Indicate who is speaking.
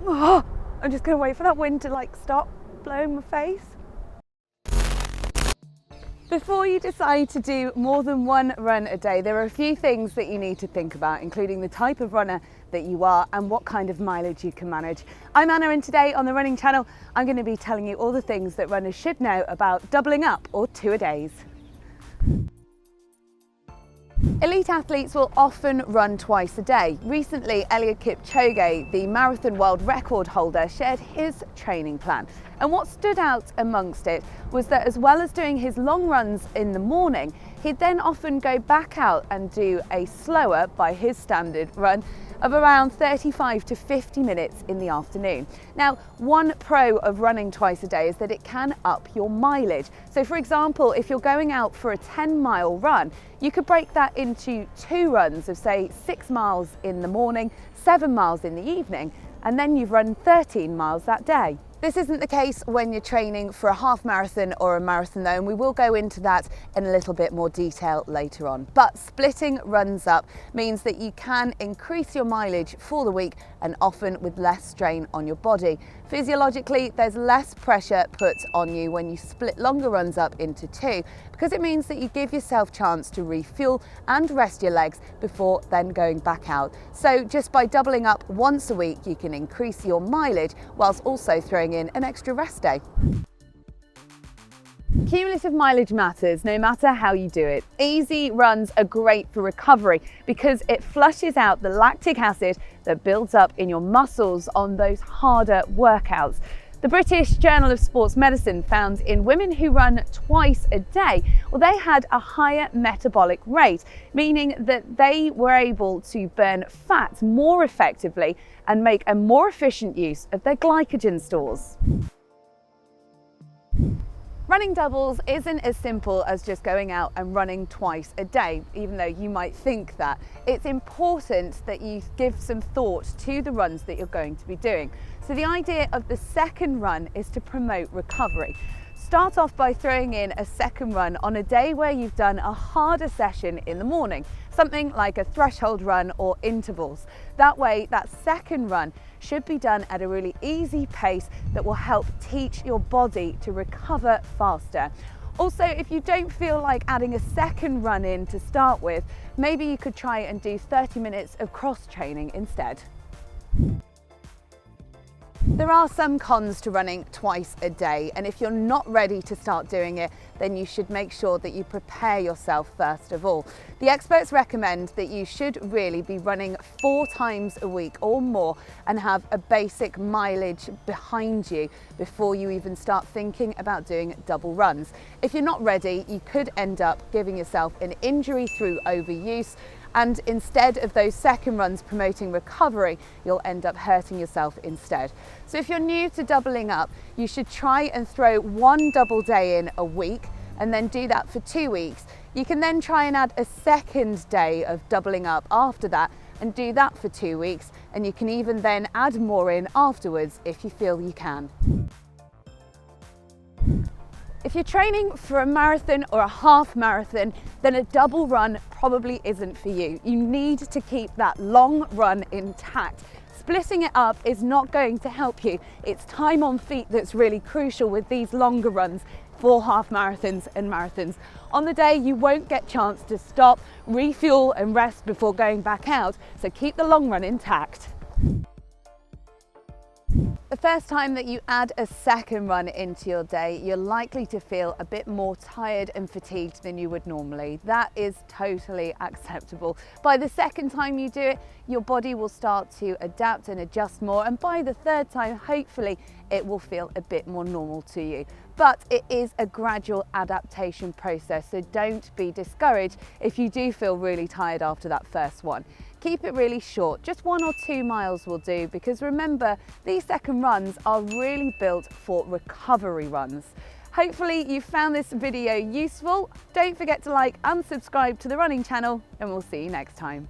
Speaker 1: Oh, I'm just gonna wait for that wind to like stop blowing my face. Before you decide to do more than one run a day, there are a few things that you need to think about, including the type of runner that you are and what kind of mileage you can manage. I'm Anna, and today on the Running Channel, I'm going to be telling you all the things that runners should know about doubling up or two-a-days. Elite athletes will often run twice a day. Recently, Eliud Kipchoge, the marathon world record holder, shared his training plan. And what stood out amongst it was that as well as doing his long runs in the morning, he'd then often go back out and do a slower, by his standard, run of around 35 to 50 minutes in the afternoon. Now, one pro of running twice a day is that it can up your mileage. So for example, if you're going out for a 10-mile run, you could break that into two runs of say 6 miles in the morning, 7 miles in the evening, and then you've run 13 miles that day. This isn't the case when you're training for a half marathon or a marathon though, and we will go into that in a little bit more detail later on. But splitting runs up means that you can increase your mileage for the week and often with less strain on your body. Physiologically, there's less pressure put on you when you split longer runs up into two, because it means that you give yourself chance to refuel and rest your legs before then going back out. So just by doubling up once a week, you can increase your mileage whilst also throwing in an extra rest day. Cumulative mileage matters no matter how you do it. Easy runs are great for recovery because it flushes out the lactic acid that builds up in your muscles on those harder workouts. The British Journal of Sports Medicine found in women who run twice a day, well, they had a higher metabolic rate, meaning that they were able to burn fat more effectively and make a more efficient use of their glycogen stores. Running doubles isn't as simple as just going out and running twice a day, even though you might think that. It's important that you give some thought to the runs that you're going to be doing. So the idea of the second run is to promote recovery. Start off by throwing in a second run on a day where you've done a harder session in the morning, something like a threshold run or intervals. That way, that second run should be done at a really easy pace that will help teach your body to recover faster. Also, if you don't feel like adding a second run in to start with, maybe you could try and do 30 minutes of cross training instead. There are some cons to running twice a day, and if you're not ready to start doing it, then you should make sure that you prepare yourself first of all. The experts recommend that you should really be running 4 times a week or more and have a basic mileage behind you before you even start thinking about doing double runs. If you're not ready, you could end up giving yourself an injury through overuse, and instead of those second runs promoting recovery, you'll end up hurting yourself instead. So if you're new to doubling up, you should try and throw 1 double day in a week and then do that for 2 weeks. You can then try and add a second day of doubling up after that and do that for 2 weeks, and you can even then add more in afterwards if you feel you can. If you're training for a marathon or a half marathon, then a double run probably isn't for you. You need to keep that long run intact. Splitting it up is not going to help you. It's time on feet that's really crucial with these longer runs for half marathons and marathons. On the day, you won't get a chance to stop, refuel and rest before going back out, so keep the long run intact. The first time that you add a second run into your day, you're likely to feel a bit more tired and fatigued than you would normally. That is totally acceptable. By the second time you do it, your body will start to adapt and adjust more, and by the third time, hopefully, it will feel a bit more normal to you. But it is a gradual adaptation process, so don't be discouraged if you do feel really tired after that first one. Keep it really short, just 1 or 2 miles will do, because remember, these second runs are really built for recovery runs. Hopefully you found this video useful. Don't forget to like and subscribe to the Running Channel, and we'll see you next time.